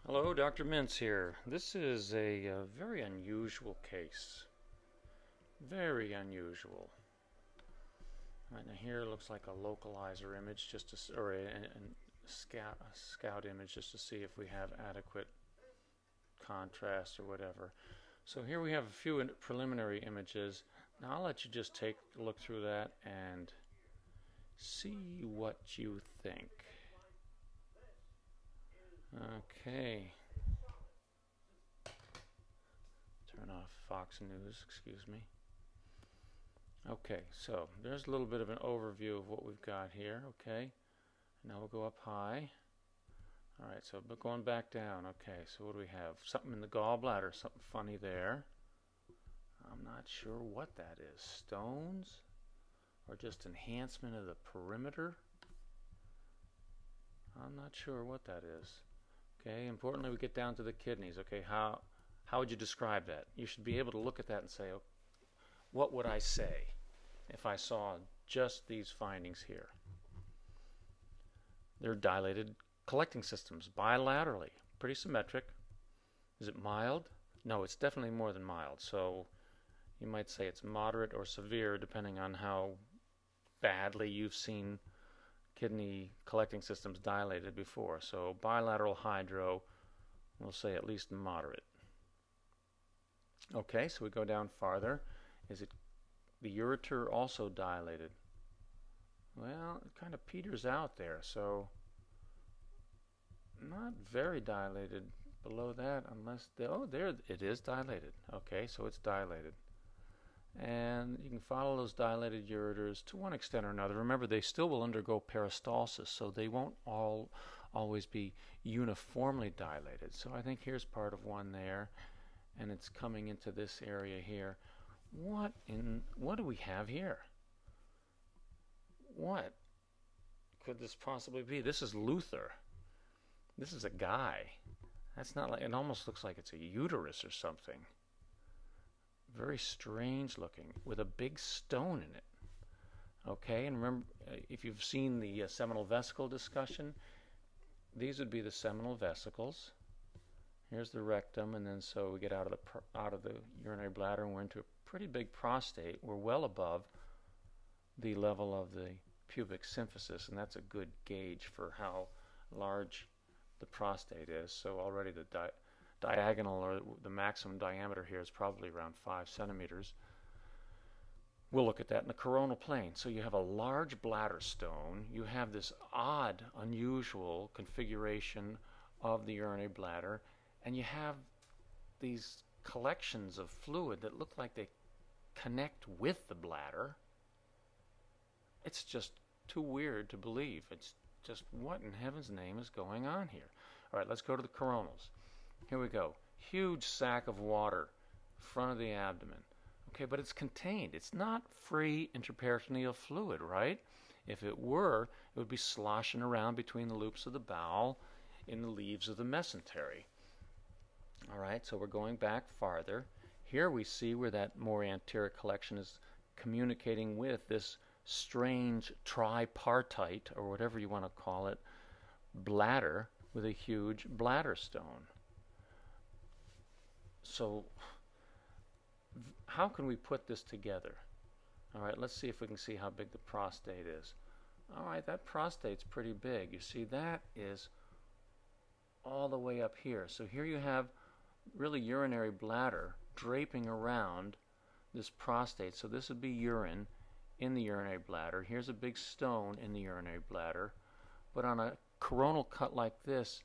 Hello, Dr. Mintz here. This is a very unusual case. Very unusual. Right now here looks like a localizer image, or a scout image, just to see if we have adequate contrast or whatever. So here we have a few preliminary images. Now I'll let you just take a look through that and see what you think. Okay. Turn off Fox News, excuse me. Okay, so there's a little bit of an overview of what we've got here. Okay, now we'll go up high. All right, so going back down. Okay, so what do we have? Something in the gallbladder, something funny there. I'm not sure what that is. Stones or just enhancement of the perimeter? I'm not sure what that is. Okay, importantly, we get down to the kidneys. Okay, how would you describe that? You should be able to look at that and say, oh, what would I say if I saw just these findings here? They're dilated collecting systems bilaterally, pretty symmetric. Is it mild? No, it's definitely more than mild. So you might say it's moderate or severe depending on how badly you've seen kidney collecting systems dilated before. So bilateral hydro, we'll say at least moderate. Okay, so we go down farther. Is it the ureter also dilated? Well, it kind of peters out there, so not very dilated below that unless, oh, there it is dilated. Okay, so it's dilated. And you can follow those dilated ureters to one extent or another. Remember, they still will undergo peristalsis, so they won't always be uniformly dilated. So I think here's part of one there, and it's coming into this area here. What do we have here? What could this possibly be? This is Luther. This is a guy. That's not like, it almost looks like it's a uterus or something. Very strange looking, with a big stone in it. Okay, and remember, if you've seen the seminal vesicle discussion, these would be the seminal vesicles. Here's the rectum, and then so we get out of the urinary bladder, and we're into a pretty big prostate. We're well above the level of the pubic symphysis, and that's a good gauge for how large the prostate is. So already the diagonal, or the maximum diameter here, is probably around 5 centimeters. We'll look at that in the coronal plane. So you have a large bladder stone. You have this odd, unusual configuration of the urinary bladder, and you have these collections of fluid that look like they connect with the bladder. It's just too weird to believe. It's just, what in heaven's name is going on here? All right, let's go to the coronals. Here we go. Huge sac of water, front of the abdomen. Okay, but it's contained. It's not free intraperitoneal fluid, right? If it were, it would be sloshing around between the loops of the bowel in the leaves of the mesentery. All right, so we're going back farther. Here we see where that more anterior collection is communicating with this strange tripartite, or whatever you want to call it, bladder with a huge bladder stone. So how can we put this together? All right, let's see if we can see how big the prostate is. All right, that prostate's pretty big. You see, that is all the way up here. So here you have really urinary bladder draping around this prostate. So this would be urine in the urinary bladder. Here's a big stone in the urinary bladder. But on a coronal cut like this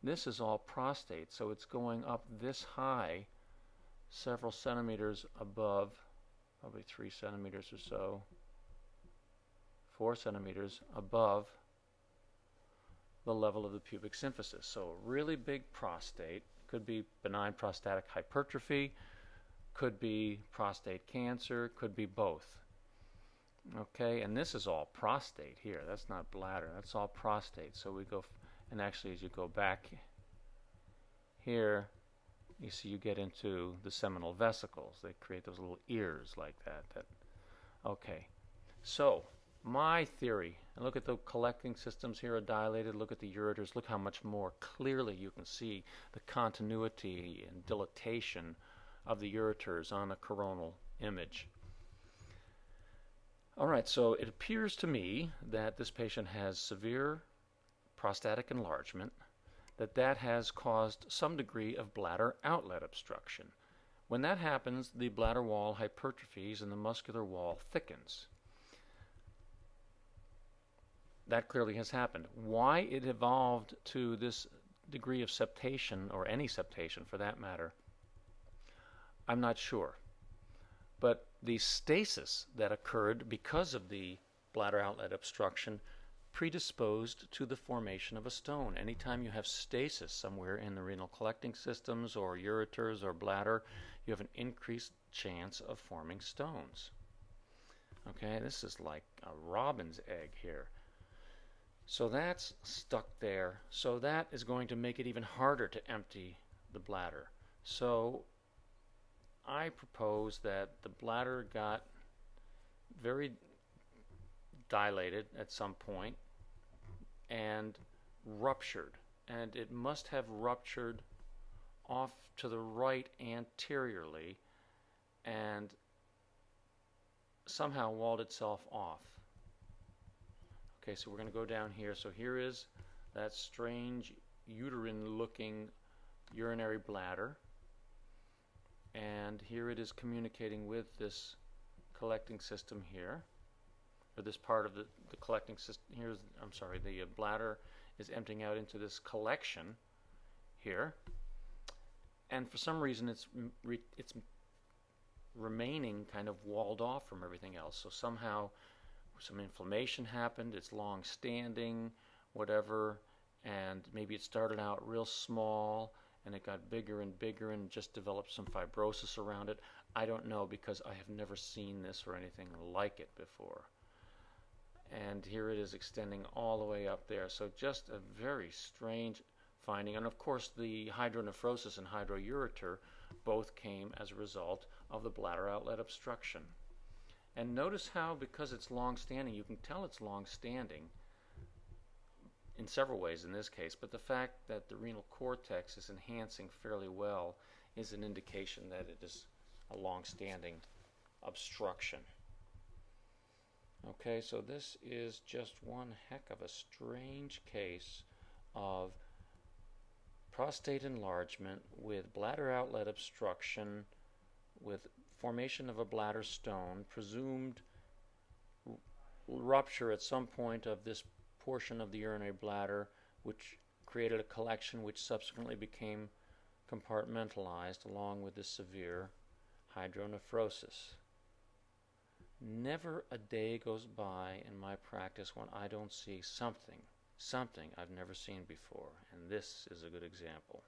is all prostate. So it's going up this high, several centimeters above, probably 3 centimeters or so, 4 centimeters above the level of the pubic symphysis. So a really big prostate. Could be benign prostatic hypertrophy, could be prostate cancer, could be both. Okay, and this is all prostate here. That's not bladder. That's all prostate. So we go, and actually as you go back here, you see you get into the seminal vesicles. They create those little ears like that. Okay, so My theory, and look at the collecting systems here are dilated, look at the ureters, look how much more clearly you can see the continuity and dilatation of the ureters on a coronal image. All right, so it appears to me that this patient has severe prostatic enlargement, that has caused some degree of bladder outlet obstruction. When that happens, the bladder wall hypertrophies and the muscular wall thickens. That clearly has happened. Why it evolved to this degree of septation, or any septation for that matter, I'm not sure. But the stasis that occurred because of the bladder outlet obstruction predisposed to the formation of a stone. Anytime you have stasis somewhere in the renal collecting systems or ureters or bladder, you have an increased chance of forming stones. Okay, this is like a robin's egg here. So that's stuck there. So that is going to make it even harder to empty the bladder. So I propose that the bladder got very dilated at some point and ruptured. And it must have ruptured off to the right anteriorly and somehow walled itself off. Okay, so we're going to go down here. So here is that strange uterine-looking urinary bladder. And here it is communicating with this collecting system here, or this part of the collecting system. Here's, I'm sorry, the bladder is emptying out into this collection here. And for some reason it's remaining kind of walled off from everything else. So somehow some inflammation happened, it's long standing, whatever, and maybe it started out real small and it got bigger and bigger and just developed some fibrosis around it. I don't know, because I have never seen this or anything like it before. And here it is extending all the way up there. So just a very strange finding. And of course the hydronephrosis and hydroureter both came as a result of the bladder outlet obstruction. And notice how, because it's long-standing, you can tell it's long-standing in several ways in this case, but the fact that the renal cortex is enhancing fairly well is an indication that it is a long-standing obstruction. Okay, so this is just one heck of a strange case of prostate enlargement with bladder outlet obstruction, with formation of a bladder stone, presumed rupture at some point of this portion of the urinary bladder, which created a collection which subsequently became compartmentalized along with the severe hydronephrosis. Never a day goes by in my practice when I don't see something I've never seen before, and this is a good example.